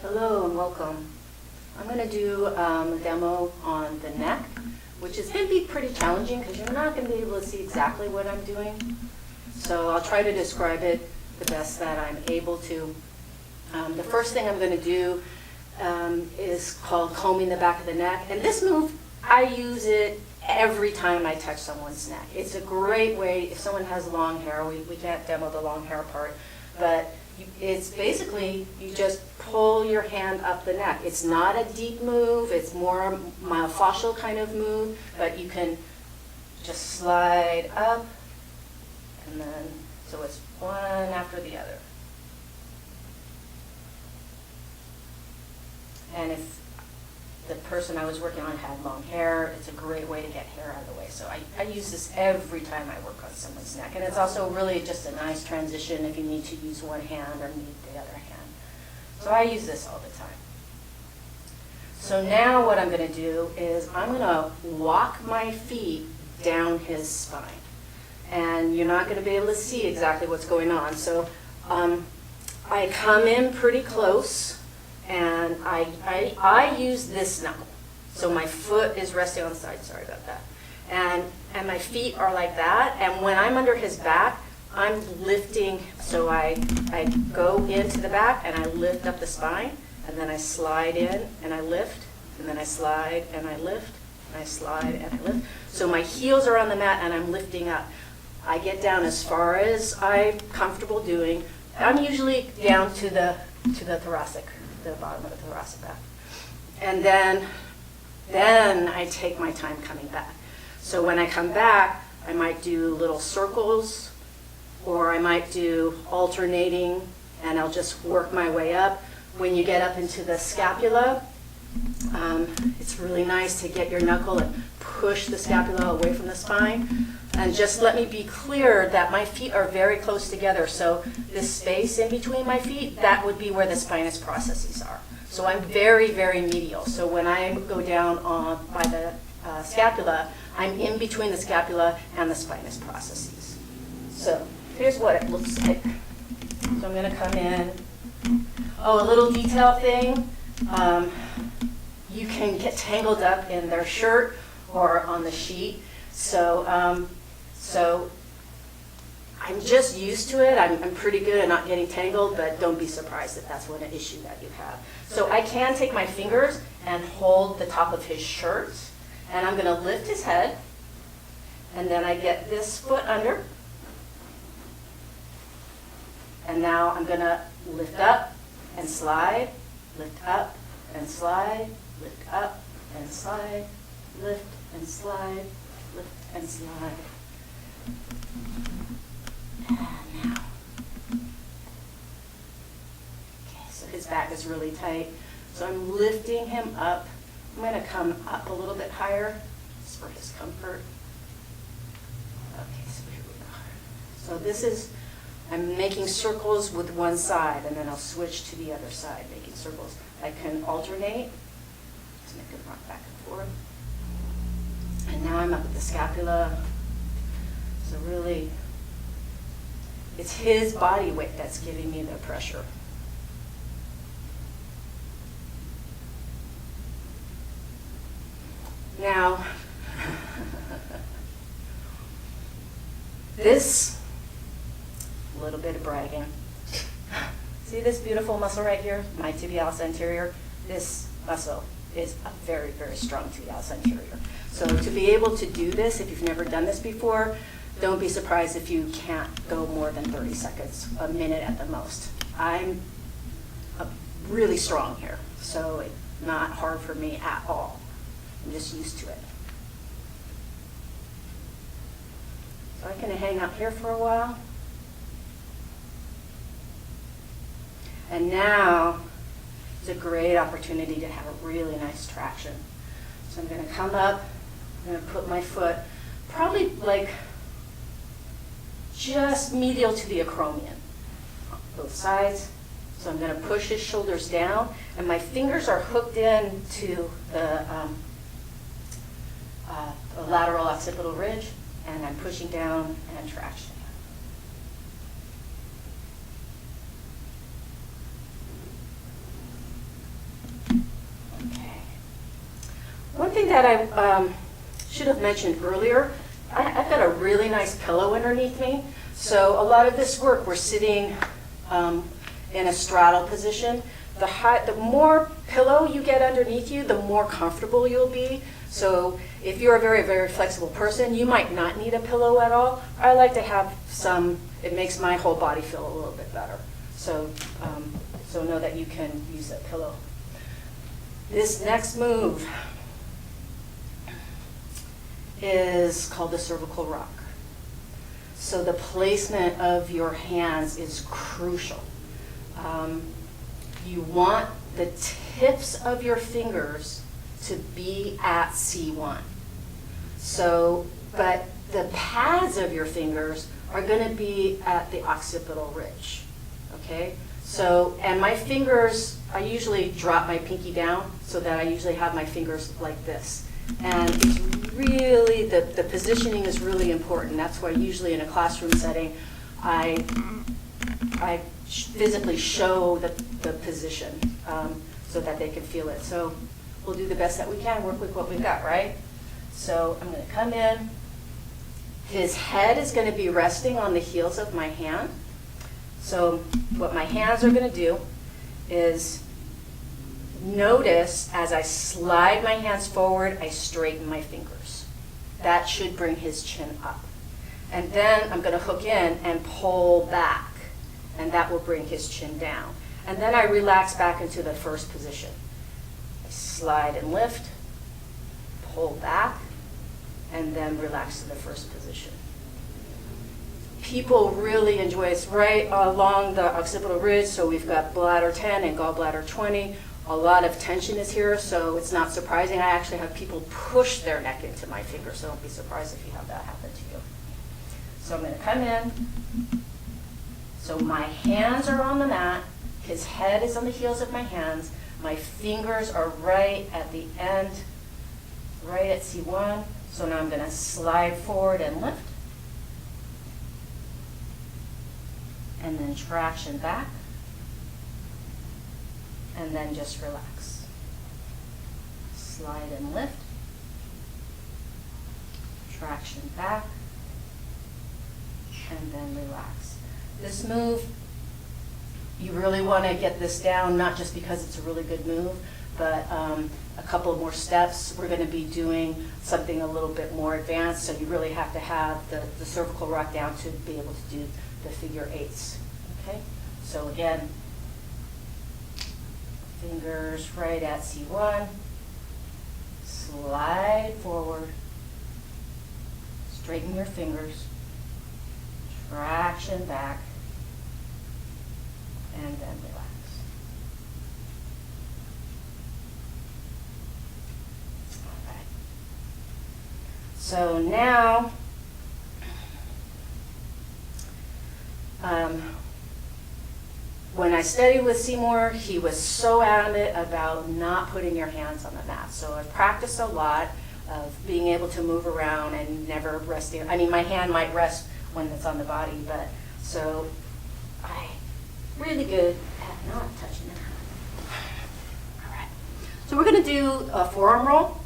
Hello and welcome. I'm going to do a demo on the neck, which is going to be pretty challenging because you're not going to be able to see exactly what I'm doing. So I'll try to describe it the best that I'm able to. The first thing I'm going to do is called combing the back of the neck. And this move, I use it every time I touch someone's neck. It's a great way, if someone has long hair, we can't demo the long hair part, but it's basically, you just pull your hand up the neck. It's not a deep move, it's more a myofascial kind of move, but you can just slide up, and then, so it's one after the other. And if the person I was working on had long hair, it's a great way to get hair out of the way. So I use this every time I work on someone's neck. And it's also really just a nice transition if you need to use one hand or need the other hand. So I use this all the time. So now what I'm going to do is I'm going to walk my feet down his spine. And you're not going to be able to see exactly what's going on. So I come in pretty close. And I use this knuckle. So my foot is resting on the side, sorry about that. And my feet are like that. And when I'm under his back, I'm lifting, so I go into the back and I lift up the spine, and then I slide in and I lift, and then I slide and I lift, and I slide and I lift. So my heels are on the mat and I'm lifting up. I get down as far as I'm comfortable doing. I'm usually down to the thoracic, the bottom of the thoracic back. And then I take my time coming back. So when I come back, I might do little circles, or I might do alternating, and I'll just work my way up. When you get up into the scapula, it's really nice to get your knuckle and push the scapula away from the spine. And just let me be clear that my feet are very close together. So this space in between my feet, that would be where the spinous processes are. So I'm very, very medial. So when I go down by the scapula, I'm in between the scapula and the spinous processes. So here's what it looks like. So I'm going to come in. Oh, a little detail thing. You can get tangled up in their shirt or on the sheet. So I'm just used to it. I'm pretty good at not getting tangled, but don't be surprised if that's one issue that you have. So I can take my fingers and hold the top of his shirt, and I'm going to lift his head, and then I get this foot under, and now I'm going to lift up and slide, lift up and slide, lift up and slide, lift and slide, lift and slide. And now. Okay, so his back is really tight. So I'm lifting him up. I'm going to come up a little bit higher just for his comfort. Okay, so here we go. So this is, I'm making circles with one side, and then I'll switch to the other side, making circles. I can alternate. Just make it rock back and forth. And now I'm up at the scapula. So really, it's his body weight that's giving me the pressure. Now, this, a little bit of bragging. See this beautiful muscle right here, my tibialis anterior? This muscle is a very, very strong tibialis anterior. So to be able to do this, if you've never done this before, don't be surprised if you can't go more than 30 seconds, a minute at the most. I'm really strong here, so it's not hard for me at all. I'm just used to it. So I can hang out here for a while. And now it's a great opportunity to have a really nice traction. So I'm going to come up, I'm going to put my foot probably like just medial to the acromion, both sides. So I'm going to push his shoulders down, and my fingers are hooked in to the lateral occipital ridge, and I'm pushing down and traction. thing that I should have mentioned earlier, I've got a really nice pillow underneath me. So a lot of this work, we're sitting in a straddle position. The more pillow you get underneath you, the more comfortable you'll be. So if you're a very, very flexible person, you might not need a pillow at all. I like to have some, it makes my whole body feel a little bit better. So, so know that you can use that pillow. This next move is called the cervical rock. So the placement of your hands is crucial. You want the tips of your fingers to be at C1. So, but the pads of your fingers are going to be at the occipital ridge, okay? So, and my fingers, I usually drop my pinky down so that I usually have my fingers like this. And it's really, the positioning is really important. That's why usually in a classroom setting, I physically show the position so that they can feel it. So we'll do the best that we can, work with what we've got, right? So I'm going to come in. His head is going to be resting on the heels of my hand. So what my hands are going to do is notice as I slide my hands forward, I straighten my fingers. That should bring his chin up. And then I'm going to hook in and pull back, and that will bring his chin down. And then I relax back into the first position. I slide and lift, pull back, and then relax to the first position. People really enjoy it. It's right along the occipital ridge, so we've got bladder 10 and gallbladder 20. A lot of tension is here, so it's not surprising. I actually have people push their neck into my finger, so don't be surprised if you have that happen to you. So I'm going to come in. So my hands are on the mat. His head is on the heels of my hands. My fingers are right at the end, right at C1. So now I'm going to slide forward and lift. And then traction back. And then just relax. Slide and lift. Traction back. And then relax. This move, you really want to get this down, not just because it's a really good move, but a couple more steps. We're going to be doing something a little bit more advanced, so you really have to have the cervical rock down to be able to do the figure eights. Okay? So again, fingers right at C1, slide forward, straighten your fingers, traction back, and then relax. All right. So now, when I studied with Seymour, he was so adamant about not putting your hands on the mat. So I've practiced a lot of being able to move around and never resting. I mean, my hand might rest when it's on the body, but so I'm really good at not touching it. All right. So we're going to do a forearm roll.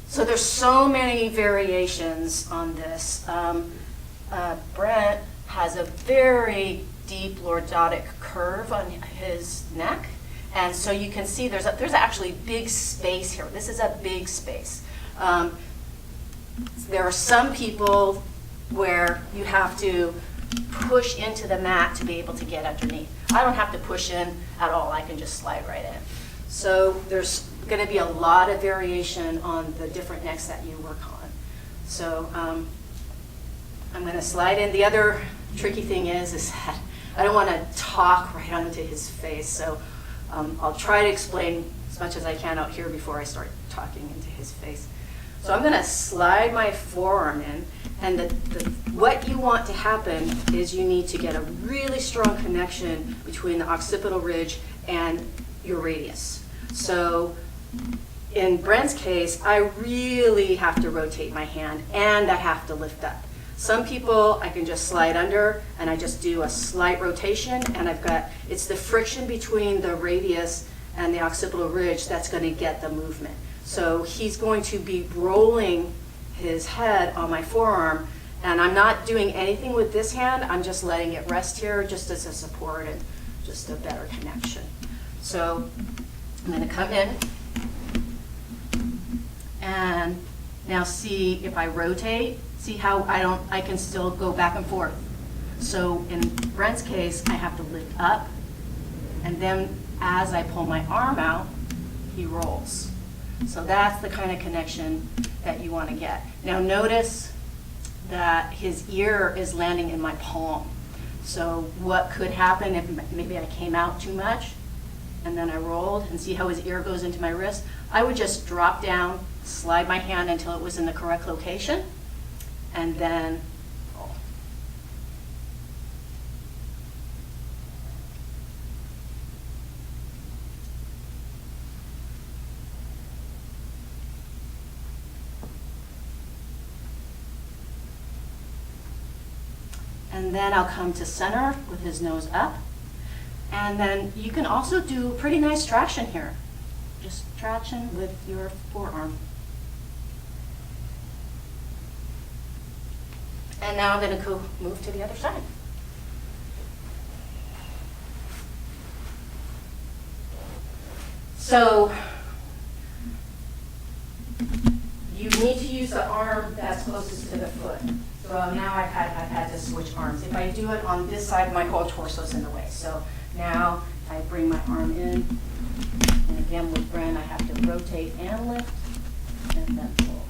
So there's so many variations on this. Brent has a very deep lordotic curve on his neck, and so you can see there's actually big space here. This is a big space. There are some people where you have to push into the mat to be able to get underneath. I don't have to push in at all. I can just slide right in. So there's going to be a lot of variation on the different necks that you work on. So I'm going to slide in. The other tricky thing is that I don't want to talk right onto his face. So I'll try to explain as much as I can out here before I start talking into his face. So I'm going to slide my forearm in, and what you want to happen is you need to get a really strong connection between the occipital ridge and your radius. So in Brent's case, I really have to rotate my hand and I have to lift up. Some people, I can just slide under and I just do a slight rotation, and it's the friction between the radius and the occipital ridge that's going to get the movement. So he's going to be rolling his head on my forearm, and I'm not doing anything with this hand. I'm just letting it rest here just as a support and just a better connection. So I'm going to come in and now see if I rotate, see how I can still go back and forth. So in Brent's case, I have to lift up, and then as I pull my arm out, he rolls. So that's the kind of connection that you want to get. Now notice that his ear is landing in my palm. So what could happen if maybe I came out too much and then I rolled, and see how his ear goes into my wrist? I would just drop down, slide my hand until it was in the correct location, and then roll. And then I'll come to center with his nose up. And then you can also do pretty nice traction here. Just traction with your forearm. And now I'm going to move to the other side. So you need to use the arm that's closest to the foot. So now I've had to switch arms. If I do it on this side, my whole torso's in the way. So now I bring my arm in, and again with Brent, I have to rotate and lift, and then pull.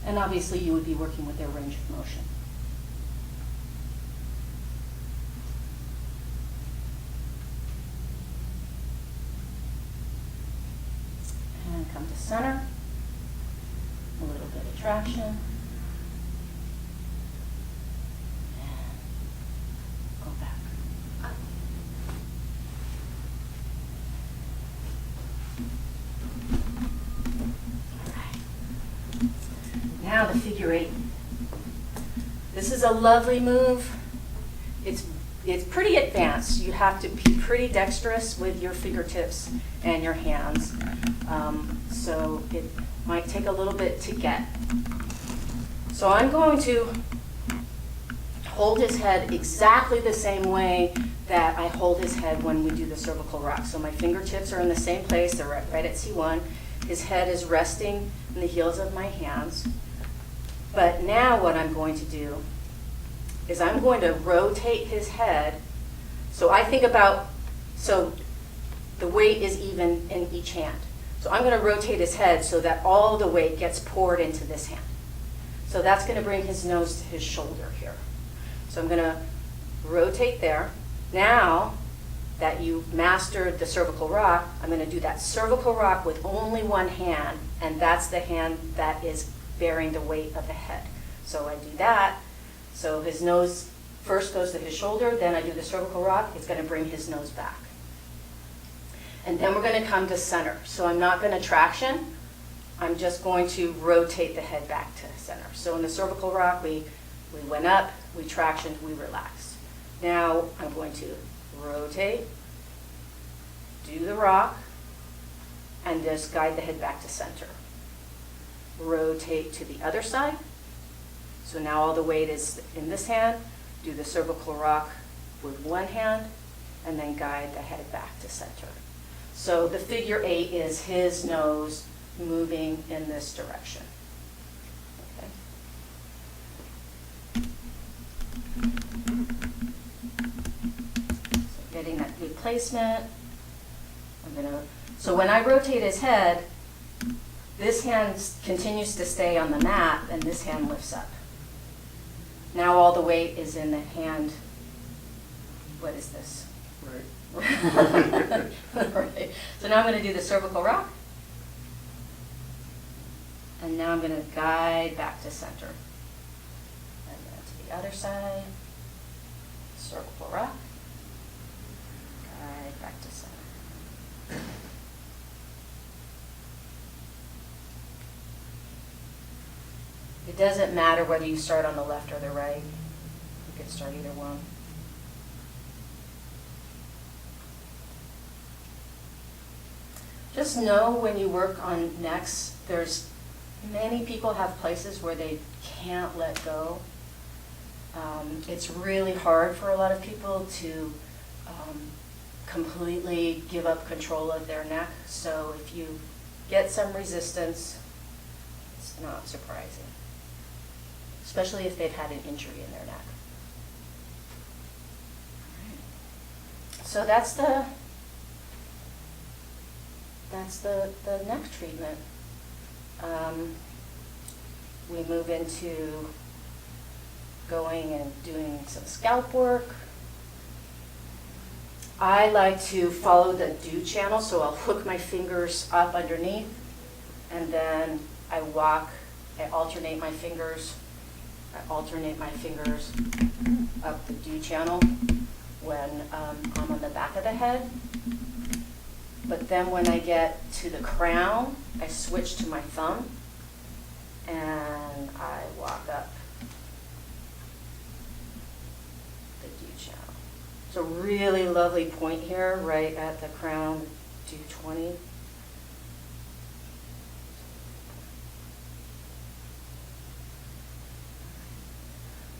And obviously you would be working with their range of motion. And come to center, a little bit of traction, and go back. Now the figure eight. This is a lovely move. It's pretty advanced. You have to be pretty dexterous with your fingertips and your hands. So it might take a little bit to get. So I'm going to hold his head exactly the same way that I hold his head when we do the cervical rock. So my fingertips are in the same place. They're right at C1. His head is resting in the heels of my hands. But now what I'm going to do is I'm going to rotate his head. So I think about, so the weight is even in each hand. So I'm going to rotate his head so that all the weight gets poured into this hand. So that's going to bring his nose to his shoulder here. So I'm going to rotate there. Now that you've mastered the cervical rock, I'm going to do that cervical rock with only one hand, and that's the hand that is bearing the weight of the head. So I do that. So his nose first goes to his shoulder, then I do the cervical rock. It's going to bring his nose back. And then we're going to come to center. So I'm not going to traction. I'm just going to rotate the head back to center. So in the cervical rock, we went up, we tractioned, we relaxed. Now I'm going to rotate, do the rock, and just guide the head back to center. Rotate to the other side. So now all the weight is in this hand. Do the cervical rock with one hand, and then guide the head back to center. So the figure eight is his nose moving in this direction. Okay. So getting that good placement. So when I rotate his head, this hand continues to stay on the mat, and this hand lifts up. Now all the weight is in the hand. What is this? Right. Right. So now I'm going to do the cervical rock. And now I'm going to guide back to center. And then to the other side. Cervical rock. Guide back to center. doesn't matter whether you start on the left or the right. You could start either one. Just know when you work on necks, many people have places where they can't let go. It's really hard for a lot of people to completely give up control of their neck. So if you get some resistance, it's not surprising, especially if they've had an injury in their neck. So that's the neck treatment. We move into going and doing some scalp work. I like to follow the dew channel, so I'll hook my fingers up underneath, and then I walk, I alternate my fingers up the dew channel when I'm on the back of the head. But then when I get to the crown, I switch to my thumb, and I walk up the dew channel. It's a really lovely point here, right at the crown, 220.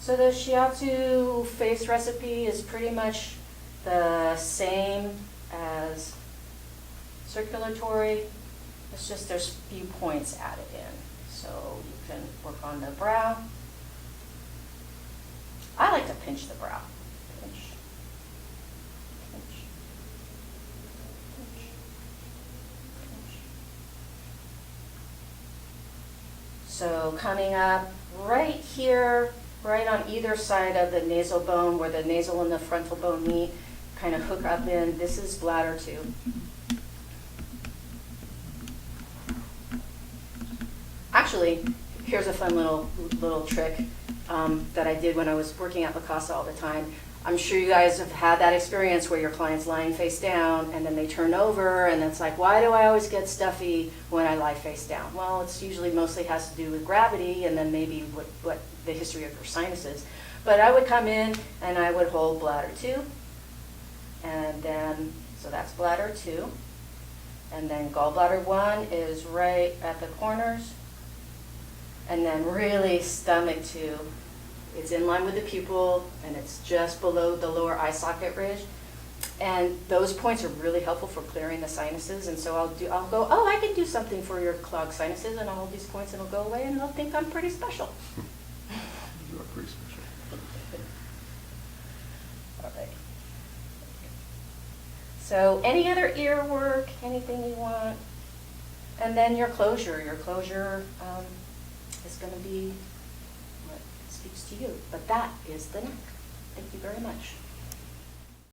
So the Shiatsu face recipe is pretty much the same as circulatory. It's just there's a few points added in. So you can work on the brow. I like to pinch the brow. Pinch, pinch, pinch, pinch. So coming up right here, right on either side of the nasal bone, where the nasal and the frontal bone meet, kind of hook up in. This is bladder 2. Actually, here's a fun little trick that I did when I was working at La Casa all the time. I'm sure you guys have had that experience where your client's lying face down and then they turn over and it's like, why do I always get stuffy when I lie face down? Well, it's usually mostly has to do with gravity and then maybe what the history of your sinuses. But I would come in and I would hold bladder 2, and then, so that's bladder 2, and then gallbladder 1 is right at the corners, and then really stomach 2. It's in line with the pupil, and it's just below the lower eye socket ridge. And those points are really helpful for clearing the sinuses. And so I'll go, oh, I can do something for your clogged sinuses, and I'll hold these points, and it'll go away, and they'll think I'm pretty special. You are pretty special. All right. So any other ear work, anything you want, and then your closure. Your closure is going to be what speaks to you. But that is the neck. Thank you very much.